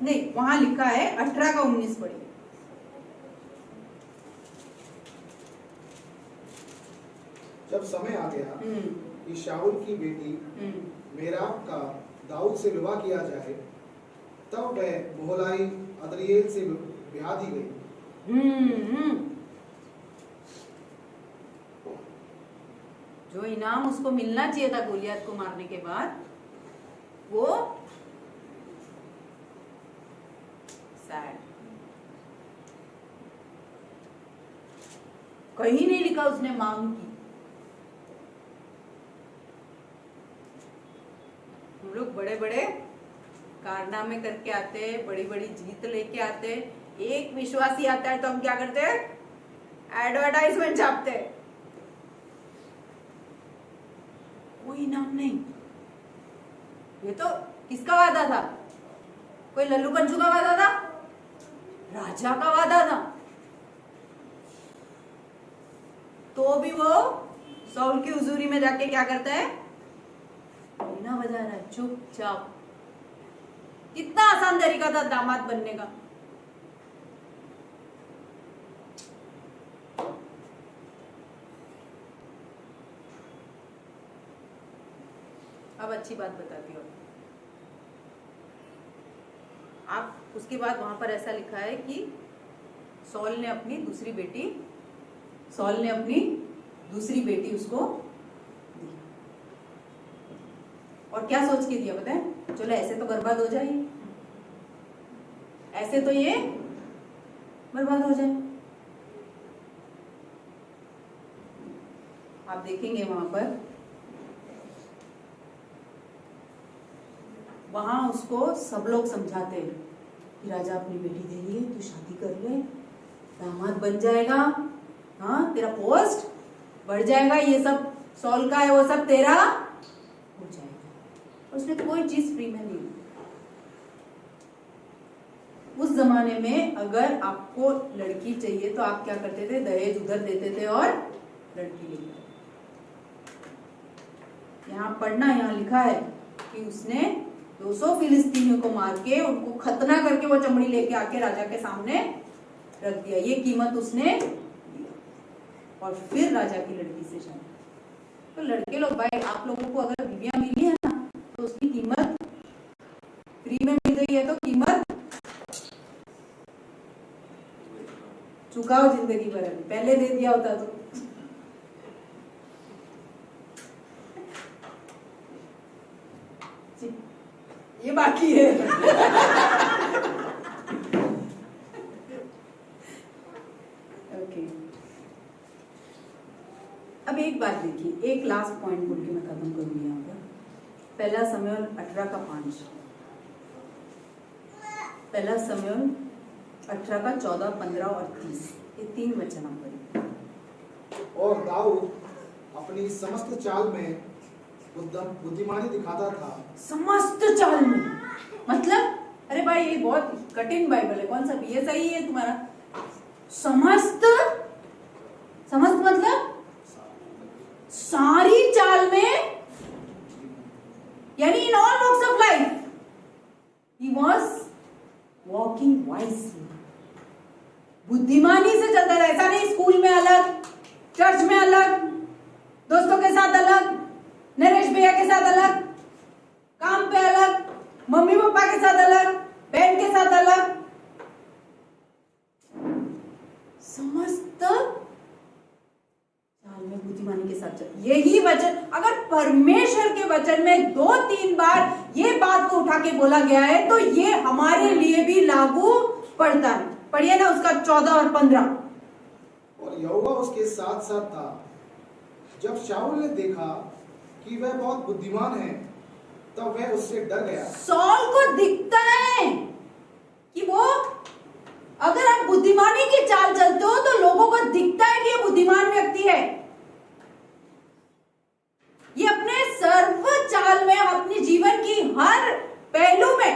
नहीं वहां लिखा है 18 का 19 पढ़िए। जब समय आ गया कि शाऊल की बेटी मेराब का दाऊद से विवाह किया जाए, तब वह मोहलाई अदरिएल से ब्याह दी गई। जो इनाम उसको मिलना चाहिए था गोलियत को मारने के बाद, वो सैड, कहीं नहीं लिखा उसने मांग की। हम लोग बड़े बड़े कारनामे करके आते हैं, बड़ी बड़ी जीत लेके आते हैं, एक विश्वासी आता है तो हम क्या करते हैं? एडवर्टाइजमेंट छापते हैं, कोई नाम नहीं। ये तो किसका वादा था? कोई लल्लू पंचू का वादा था? राजा का वादा था। तो भी वो साउल की हुजूरी में जाके क्या करता है? वीणा बजा रहा है चुपचाप। कितना आसान तरीका था दामाद बनने का। अब अच्छी बात बताती हूँ आप। उसके बाद वहां पर ऐसा लिखा है कि सॉल ने अपनी दूसरी बेटी उसको दी। और क्या सोच के दिया पता है? चलो ऐसे तो बर्बाद हो जाए, ऐसे तो ये बर्बाद हो जाए। आप देखेंगे वहां पर, वहां उसको सब लोग समझाते हैं कि राजा अपनी बेटी दे रही है, तू शादी कर ले, दामाद बन जाएगा, हाँ तेरा पोस्ट बढ़ जाएगा, ये सब सॉल का है वो सब तेरा हो जाएगा। उसने कोई चीज फ्री में नहीं, उस जमाने में अगर आपको लड़की चाहिए तो आप क्या करते थे, दहेज उधर देते थे और लड़की लेकर। यहाँ पढ़ना, यहाँ लिखा है कि उसने 200 फिलिस्तीनियों को मार के उनको खतना करके वो चमड़ी लेके आके राजा के सामने रख दिया। ये कीमत उसने दिया और फिर राजा की लड़की से शादी। तो लड़के लोग भाई, आप लोगों को अगर बीवियां मिली है ना तो उसकी कीमत, फ्री में मिल रही है तो कीमत चुकाओ जिंदगी भर। पहले दे दिया होता तो ये बाकी है। ओके, अब एक बात देखिए, एक लास्ट पॉइंट बोल के मैं खत्म करूंगी यहाँ पर। पहला शमूएल 18:5, पहला शमूएल 18:14, 15 और 30, ये 3 वचन आप पढ़िए। और दाऊद अपनी समस्त चाल में बुद्धिमानी दिखाता था। समस्त चाल में मतलब, अरे भाई ये बहुत कठिन बाइबल है, कौन सा BSI है तुम्हारा? समस्त, समस्त मतलब सारी चाल में, यानी in all walks of life he was walking wisely. बुद्धिमानी से चलता था। ऐसा नहीं स्कूल में अलग, चर्च में अलग, दोस्तों के साथ अलग, नरेश भैया के साथ अलग, काम पे अलग, मम्मी पापा के साथ अलग, बहन के साथ अलग, समस्त चाल में बुद्धिमानी के साथ चल। यही वचन, अगर परमेश्वर के वचन में 2-3 बार ये बात को उठा के बोला गया है तो ये हमारे लिए भी लागू पड़ता है। पढ़िए ना उसका 14 और 15। और यहोवा उसके साथ साथ था। जब शाऊल ने देखा कि वह बहुत बुद्धिमान है तब वह उससे डर गया। सॉल को दिखता है कि वो, अगर आप बुद्धिमानी की चाल चलते हो तो लोगों को दिखता है कि ये बुद्धिमान व्यक्ति है। ये अपने सर्व चाल में, अपने जीवन की हर पहलू में,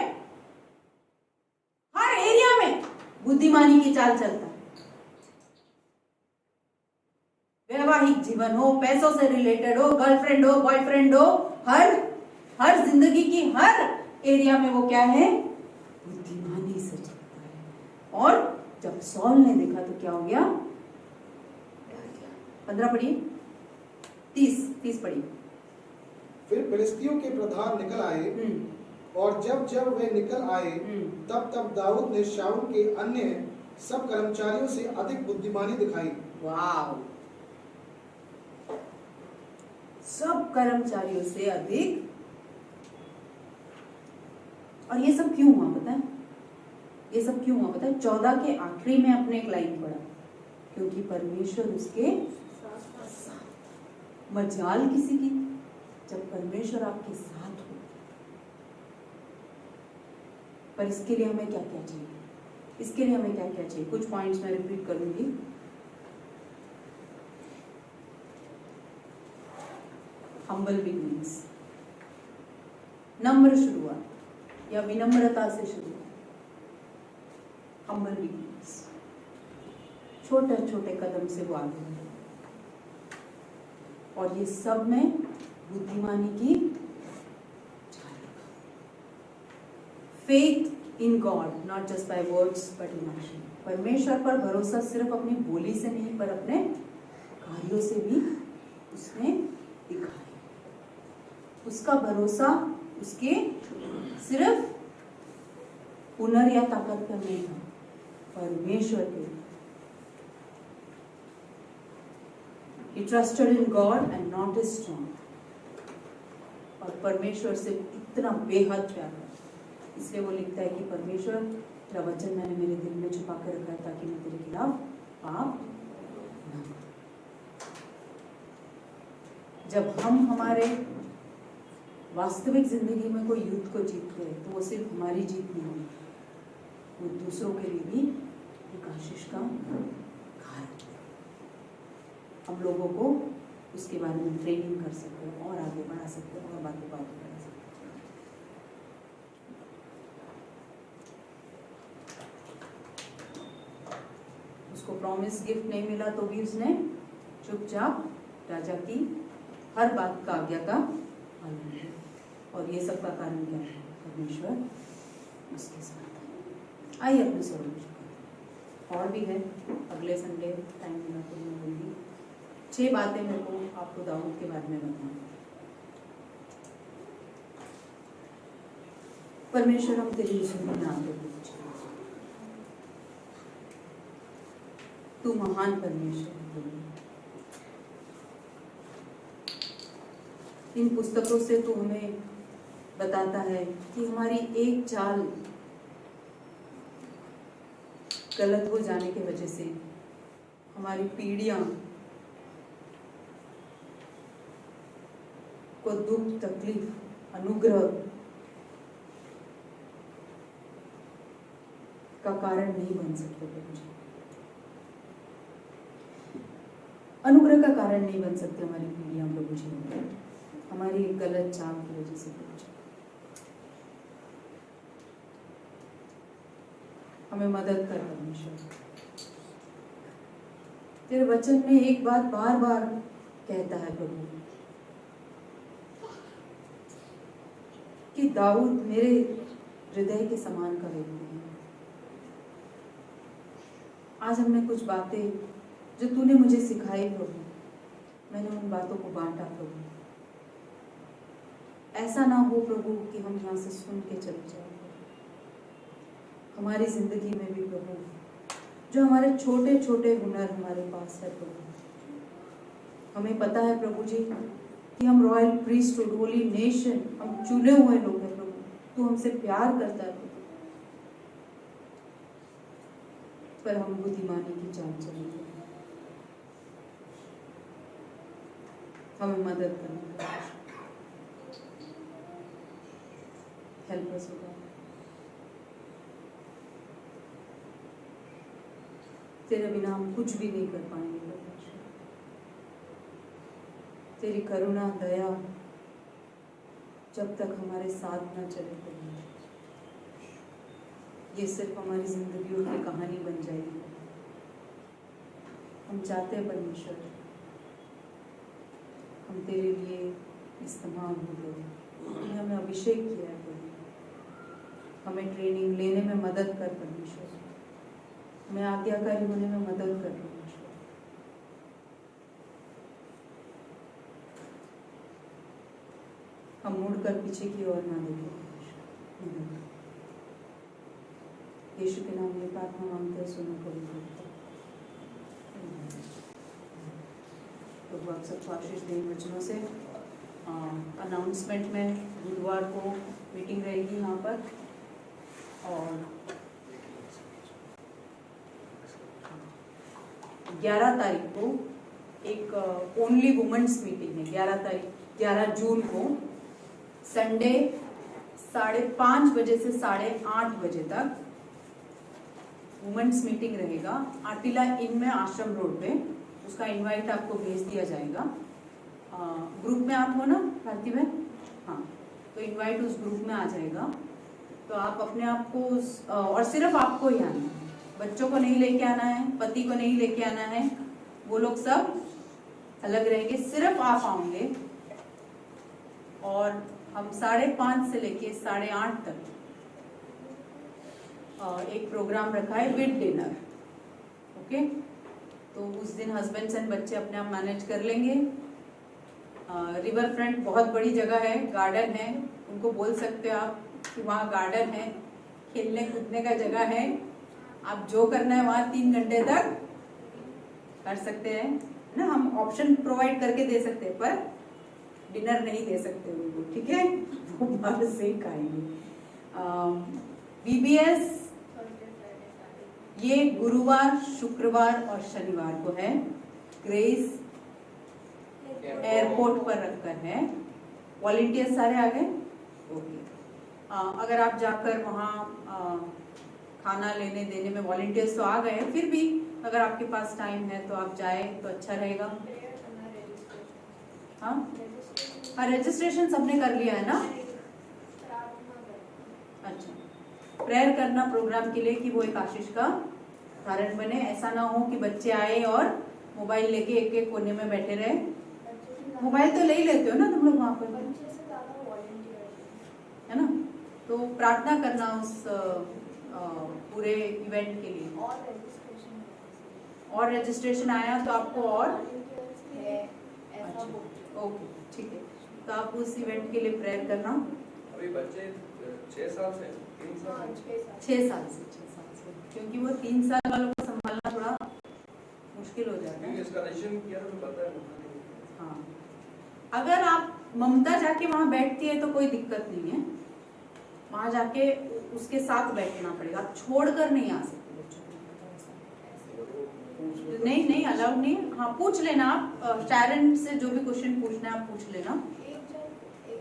हर एरिया में बुद्धिमानी की चाल चलता है। वैवाहिक जीवन हो, पैसों से रिलेटेड हो, गर्लफ्रेंड हो, बॉयफ्रेंड हो, हर जिंदगी की हर एरिया में वो क्या है, बुद्धिमानी से चलता है। और जब सॉल ने देखा तो क्या हो गया, 15 पढ़िए, 30 पढ़िए। फिर फिलिस्तियों के प्रधान निकल आए और जब वे निकल आए तब दाऊद ने शाऊल के अन्य सब कर्मचारियों से अधिक बुद्धिमानी दिखाई। वाह, सब कर्मचारियों से अधिक। और ये सब क्यों हुआ पता है? ये सब क्यों हुआ पता है? 14 के आखिरी में अपने एक लाइन पढ़ा, क्योंकि परमेश्वर उसके साथ। मजाल किसी की जब परमेश्वर आपके साथ हो। पर इसके लिए हमें क्या क्या चाहिए? इसके लिए हमें क्या क्या चाहिए? कुछ पॉइंट्स मैं रिपीट करूंगी। हम्बल बिगिनिंग्स, नम्र शुरुआत या विनम्रता से शुरुआत। हम्बल बिगिनिंग्स, छोटे छोटे कदम से वो आगे बढ़े। और ये सब में बुद्धिमानी की faith in God, not just by words but in action. परमेश्वर पर भरोसा सिर्फ अपनी बोली से नहीं पर अपने कार्यों से भी उसने दिखाया। उसका भरोसा उसके सिर्फ हुनर या ताकत पर नहीं था, परमेश्वर के। He trusted in God and not his strength। और परमेश्वर से इतना बेहद प्यार है, इसलिए वो लिखता है कि परमेश्वर, तेरा वचन मैंने मेरे दिल में छुपा कर रखा है ताकि मैं तेरे खिलाफ पाप न करूं। जब हम हमारे वास्तविक जिंदगी में कोई युद्ध को जीतते हैं तो वो सिर्फ हमारी जीत नहीं होती, वो दूसरों के लिए भी एक आशीष का कारण है। हम लोगों को उसके बारे में ट्रेनिंग कर सकते हैं और आगे बढ़ा सकते हैं और बातें बढ़ा सकते हैं। प्रॉमिस गिफ्ट नहीं मिला तो भी उसने चुपचाप राजा की हर बात का आज्ञा का पालन किया। और ये सब का कारण क्या है? परमेश्वर उसके साथ है। आइए अपने स्वरूप और भी है, अगले संडे टाइम मिला तो मैं बोलूँगी 6 बातें मेरे को आपको दाऊद के बारे में बताऊँ। परमेश्वर हम तेरी यीशु में नाम लेते हैं, तू महान परमेश्वर है। इन पुस्तकों से तू हमें बताता है कि हमारी एक चाल गलत हो जाने की वजह से हमारी पीढ़ियां को दुख, तकलीफ, अनुग्रह का कारण नहीं बन सकते प्रभु जी। अनुग्रह का कारण नहीं बन सकते हमारी पीढ़ियां प्रभु जी, हमारी गलत चाल की वजह से प्रभु जी। हमें मदद कर परमेश्वर। तेरे वचन में एक बात बार बार कहता है प्रभु कि दाऊद मेरे हृदय के समान का व्यक्ति है। आज हमने कुछ बातें जो तूने मुझे सिखाई प्रभु, मैंने उन बातों को बांटा प्रभु। ऐसा ना हो प्रभु कि हम यहाँ से सुन के चले जाए। हमारी जिंदगी में भी प्रभु जो हमारे छोटे छोटे हुनर हमारे पास है प्रभु, हमें पता है प्रभु जी कि हम रॉयल प्रीस्टहुड, होली नेशन, हम चुने हुए लोग हैं प्रभु। तू हमसे प्यार करता है प्रभु, पर हम बुद्धिमानी की चाल चलेंगे। हमें मदद करना, हेल्प अस हो। तेरे बिना हम कुछ भी नहीं कर पाएंगे परमेश्वर। तेरी करुणा, दया जब तक हमारे साथ न चले प्रभु, ये सिर्फ हमारी जिंदगियों की कहानी बन जाएगी। हम चाहते हैं परमेश्वर हम तेरे लिए इस्तेमाल हो गए। तूने हमें अभिषेक किया है प्रभु, हमें ट्रेनिंग लेने में मदद कर परमेश्वर, हमें आज्ञाकारी होने में मदद कर परमेश्वर। हम मुड़कर पीछे की ओर ना देखें परमेश्वर। यीशु के नाम में प्रार्थना मांगते हैं, सुनो कबूल करो। प्रभु आप सबको आशीष दे इन वचनों से। अनाउंसमेंट में बुधवार को मीटिंग रहेगी यहाँ पर, और 11 तारीख को एक ओनली वुमेन्स मीटिंग है। 11 जून को संडे 5:30 बजे से 8:30 बजे तक वुमेन्स मीटिंग रहेगा आटिला इन में, आश्रम रोड पे। उसका इनवाइट आपको भेज दिया जाएगा। ग्रुप में आप हो ना भारती बहन? हाँ, तो इनवाइट उस ग्रुप में आ जाएगा। तो आप अपने आप को और सिर्फ आपको ही आना है, बच्चों को नहीं लेके आना है, पति को नहीं लेके आना है, वो लोग सब अलग रहेंगे, सिर्फ आप आओगे। और हम 5:30 से लेके 8:30 तक एक प्रोग्राम रखा है विद डिनर। ओके, तो उस दिन हस्बैंड्स एंड बच्चे अपने आप मैनेज कर लेंगे। रिवर फ्रंट बहुत बड़ी जगह है, गार्डन है, उनको बोल सकते हो आप कि वहाँ गार्डन है, खेलने कूदने का जगह है। आप जो करना है वहाँ 3 घंटे तक कर सकते हैं ना। हम ऑप्शन प्रोवाइड करके दे सकते हैं, पर डिनर नहीं दे सकते उनको, ठीक है? वो बाहर से खाएंगे। BBS ये गुरुवार, शुक्रवार और शनिवार को है। ग्रेस एयरपोर्ट पर रखकर है। वॉलंटियर सारे आ गए? ओके। अगर आप जाकर वहाँ खाना लेने देने में वॉलंटियर्स तो आ गए हैं, फिर भी अगर आपके पास टाइम है तो आप जाए तो अच्छा रहेगा। हाँ, रजिस्ट्रेशन सबने कर लिया है ना? अच्छा, प्रेयर करना प्रोग्राम के लिए कि वो एक आशीष का उदाहरण बने। ऐसा ना हो कि बच्चे आए और मोबाइल लेके एक एक कोने में बैठे रहे। मोबाइल तो ले ही लेते हो ना तुम लोग वहाँ पर, है ना? तो प्रार्थना करना उस पूरे इवेंट के लिए। और रजिस्ट्रेशन आया तो आपको और ओके, ठीक है। तो आप उस इवेंट के लिए प्रेयर करना। अभी बच्चे 6 साल से 3 साल 6 साल से, क्योंकि वो 3 साल वालों को संभालना थोड़ा मुश्किल हो जाता है। इसका रजिस्ट्रेशन किया तो पता है। हाँ, अगर आप ममता जाके वहाँ बैठती है तो कोई दिक्कत नहीं है, वहाँ जाके उसके साथ बैठना पड़ेगा, आप छोड़कर नहीं आ सकते बच्चों को। नहीं अलाउड नहीं है। हाँ, पूछ लेना आप शैरन से, जो भी क्वेश्चन पूछना है आप पूछ लेना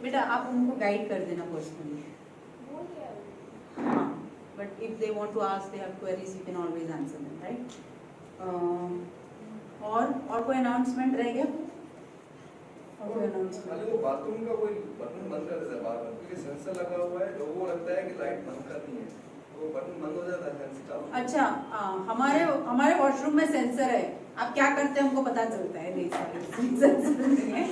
बेटा, आप उनको गाइड कर देना पर्सनली। हाँ, but if they want to ask, they have queries, you can always answer them, right? और कोई अनाउंसमेंट रह गया? खाली वो बाथरूम का कोई बटन बंद कर देता है बार-बार, क्योंकि सेंसर लगा हुआ है, लोगों को लगता है कि लाइट बंद करनी है, तो वो बटन बंद हो जाता है, सेंसर चालू। अच्छा, हमारे वॉशरूम में सेंसर है, आप क्या करते हैं हमको पता चलता है। नहीं, सेंसर नहीं है।